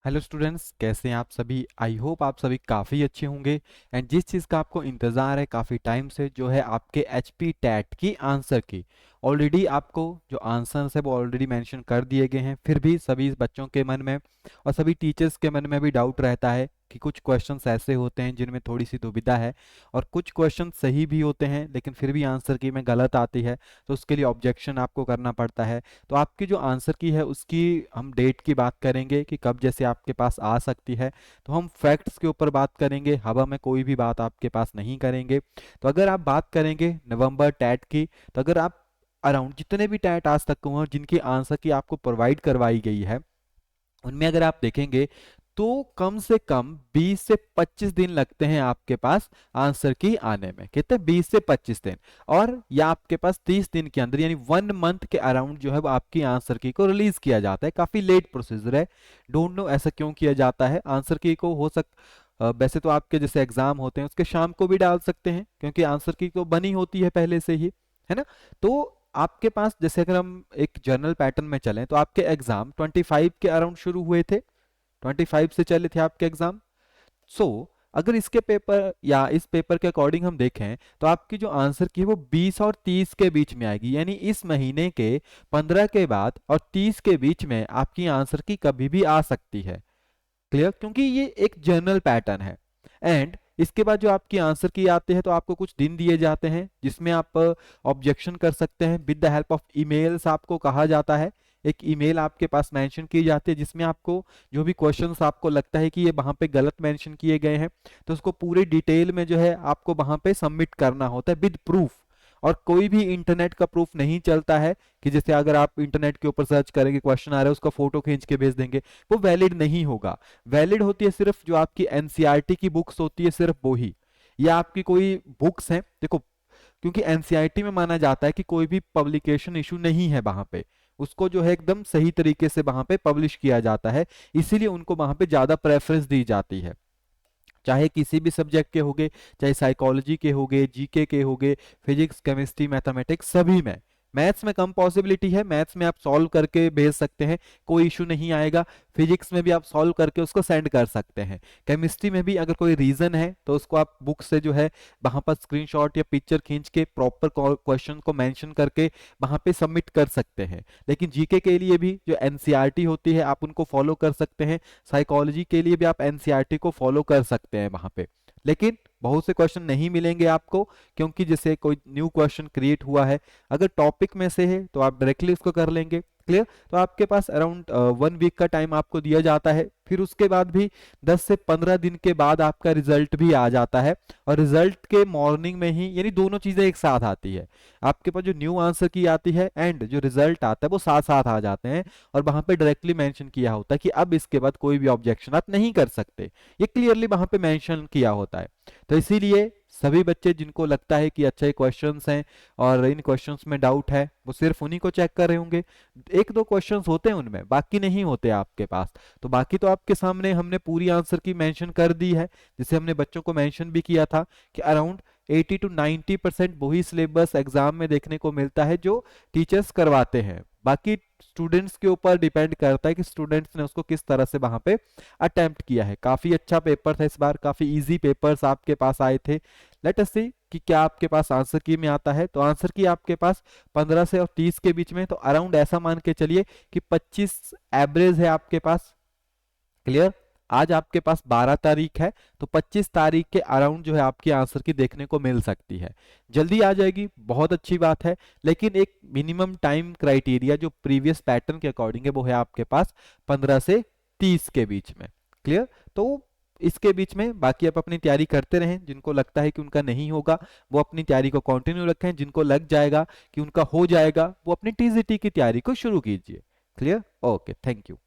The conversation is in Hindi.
हेलो स्टूडेंट्स, कैसे हैं आप सभी। आई होप आप सभी काफ़ी अच्छे होंगे। एंड जिस चीज़ का आपको इंतज़ार है काफ़ी टाइम से, जो है आपके एचपी टैट की आंसर की, ऑलरेडी आपको जो आंसर्स है वो ऑलरेडी मेंशन कर दिए गए हैं। फिर भी सभी बच्चों के मन में और सभी टीचर्स के मन में भी डाउट रहता है कि कुछ क्वेश्चंस ऐसे होते हैं जिनमें थोड़ी सी दुविधा है, और कुछ क्वेश्चन सही भी होते हैं लेकिन फिर भी आंसर की में गलत आती है, तो उसके लिए ऑब्जेक्शन आपको करना पड़ता है। तो आपकी जो आंसर की है उसकी हम डेट की बात करेंगे कि कब जैसे आपके पास आ सकती है। तो हम फैक्ट्स के ऊपर बात करेंगे, हवा में कोई भी बात आपके पास नहीं करेंगे। तो अगर आप बात करेंगे नवंबर टैट की, तो अगर आप अराउंड जितने भी टैट आज तक हुए हैं जिनकी आंसर की आपको प्रोवाइड करवाई गई है, उनमें अगर आप देखेंगे तो कम से कम 20 से 25 दिन लगते हैं आपके पास आंसर की आने में। कितने? 20 से 25 दिन। और या आपके पास 30 दिन के अंदर यानी 1 मंथ के अराउंड जो है वो आपकी आंसर की को रिलीज किया जाता है। काफी लेट प्रोसीजर है, डोंट नो ऐसा क्यों किया जाता है। आंसर की को हो वैसे तो आपके जैसे एग्जाम होते हैं उसके शाम को भी डाल सकते हैं, क्योंकि आंसर की तो बनी होती है पहले से ही, है ना। तो आपके पास जैसे अगर हम एक जनरल पैटर्न में चलें तो आपके एग्जाम 25 के अराउंड शुरू हुए थे, 25 से चले थे आपके एग्जाम। सो अगर इसके पेपर या इस पेपर के अकॉर्डिंग हम देखें तो आपकी जो आंसर की है वो 20 और 30 के बीच में आएगी, यानी इस महीने के 15 के बाद और 30 के बीच में आपकी आंसर की कभी भी आ सकती है। क्लियर? क्योंकि ये एक जनरल पैटर्न है। एंड इसके बाद जो आपकी आंसर की आते हैं तो आपको कुछ दिन दिए जाते हैं जिसमें आप ऑब्जेक्शन कर सकते हैं with the help of emails, आपको कहा जाता है। एक ईमेल आपके पास मेंशन की जाती है जिसमें आपको जो भी क्वेश्चंस आपको लगता है कि ये वहां पे गलत मेंशन किए गए हैं, तो उसको पूरी डिटेल में जो है आपको वहां पे सबमिट करना होता है विद प्रूफ। और कोई भी इंटरनेट का प्रूफ नहीं चलता है कि जैसे अगर आप इंटरनेट के ऊपर सर्च करेंगे क्वेश्चन आ रहा है उसका फोटो खींच के भेज देंगे, वो वैलिड नहीं होगा। वैलिड होती है सिर्फ जो आपकी एनसीईआरटी की बुक्स होती है, सिर्फ वो ही। या आपकी कोई बुक्स हैं, देखो, क्योंकि एनसीईआरटी में माना जाता है कि कोई भी पब्लिकेशन इशू नहीं है वहां पे, उसको जो है एकदम सही तरीके से वहां पे पब्लिश किया जाता है, इसीलिए उनको वहां पे ज्यादा प्रेफरेंस दी जाती है। चाहे किसी भी सब्जेक्ट के होगे, चाहे साइकोलॉजी के होगे, जीके के होगे, फिजिक्स, केमिस्ट्री, मैथमेटिक्स, सभी में। मैथ्स में कम पॉसिबिलिटी है, मैथ्स में आप सॉल्व करके भेज सकते हैं, कोई इशू नहीं आएगा। फिजिक्स में भी आप सॉल्व करके उसको सेंड कर सकते हैं। केमिस्ट्री में भी अगर कोई रीजन है तो उसको आप बुक से जो है वहां पर स्क्रीनशॉट या पिक्चर खींच के प्रॉपर क्वेश्चन को मेंशन करके वहां पे सबमिट कर सकते हैं। लेकिन जीके के लिए भी जो एनसीईआरटी होती है आप उनको फॉलो कर सकते हैं, साइकोलॉजी के लिए भी आप एनसीईआरटी को फॉलो कर सकते हैं वहां पे। लेकिन बहुत से क्वेश्चन नहीं मिलेंगे आपको, क्योंकि जैसे कोई न्यू क्वेश्चन क्रिएट हुआ है, अगर टॉपिक में से है तो आप डायरेक्टली उसको कर लेंगे। क्लियर? तो आपके पास अराउंड 1 वीक का टाइम आपको दिया जाता है। फिर उसके बाद भी 10 से 15 दिन के बाद आपका रिजल्ट भी आ जाता है, और रिजल्ट के मॉर्निंग में ही, यानी दोनों चीजें एक साथ आती है। आपके पास जो न्यू आंसर की आती है एंड जो रिजल्ट आता है वो साथ साथ आ जाते हैं, और वहां पे डायरेक्टली मेंशन किया होता है कि अब इसके बाद कोई भी ऑब्जेक्शन आप नहीं कर सकते, ये क्लियरली वहां पे मेंशन किया होता है। तो इसीलिए सभी बच्चे जिनको लगता है कि अच्छा ये क्वेश्चंस हैं और इन क्वेश्चंस में डाउट है, वो सिर्फ उन्हीं को चेक कर रहे होंगे। एक दो क्वेश्चंस होते हैं उनमें, बाकी नहीं होते आपके पास। तो बाकी तो आपके सामने हमने पूरी आंसर की मेंशन कर दी है, जिसे हमने बच्चों को मेंशन भी किया था कि अराउंड 80 to 90% वही सिलेबस एग्जाम में देखने को मिलता है जो टीचर्स करवाते हैं। बाकी स्टूडेंट्स के ऊपर डिपेंड करता है कि स्टूडेंट्स ने उसको किस तरह से वहां पे अटेम्प्ट किया है। काफी अच्छा पेपर था इस बार, काफी इजी पेपर्स आपके पास आए थे। लेट अस सी कि क्या आपके पास आंसर की में आता है। तो आंसर की आपके पास 15 से और 30 के बीच में, तो अराउंड ऐसा मान के चलिए कि 25 एवरेज है आपके पास। क्लियर? आज आपके पास 12 तारीख है, तो 25 तारीख के अराउंड जो है आपकी आंसर की देखने को मिल सकती है। जल्दी आ जाएगी, बहुत अच्छी बात है, लेकिन एक मिनिमम टाइम क्राइटेरिया जो प्रीवियस पैटर्न के अकॉर्डिंग है वो है आपके पास 15 से 30 के बीच में। क्लियर? तो इसके बीच में बाकी आप अपनी तैयारी करते रहें। जिनको लगता है कि उनका नहीं होगा वो अपनी तैयारी को कंटिन्यू रखें, जिनको लग जाएगा कि उनका हो जाएगा वो अपनी टीजीटी की तैयारी को शुरू कीजिए। क्लियर? Okay, thank you.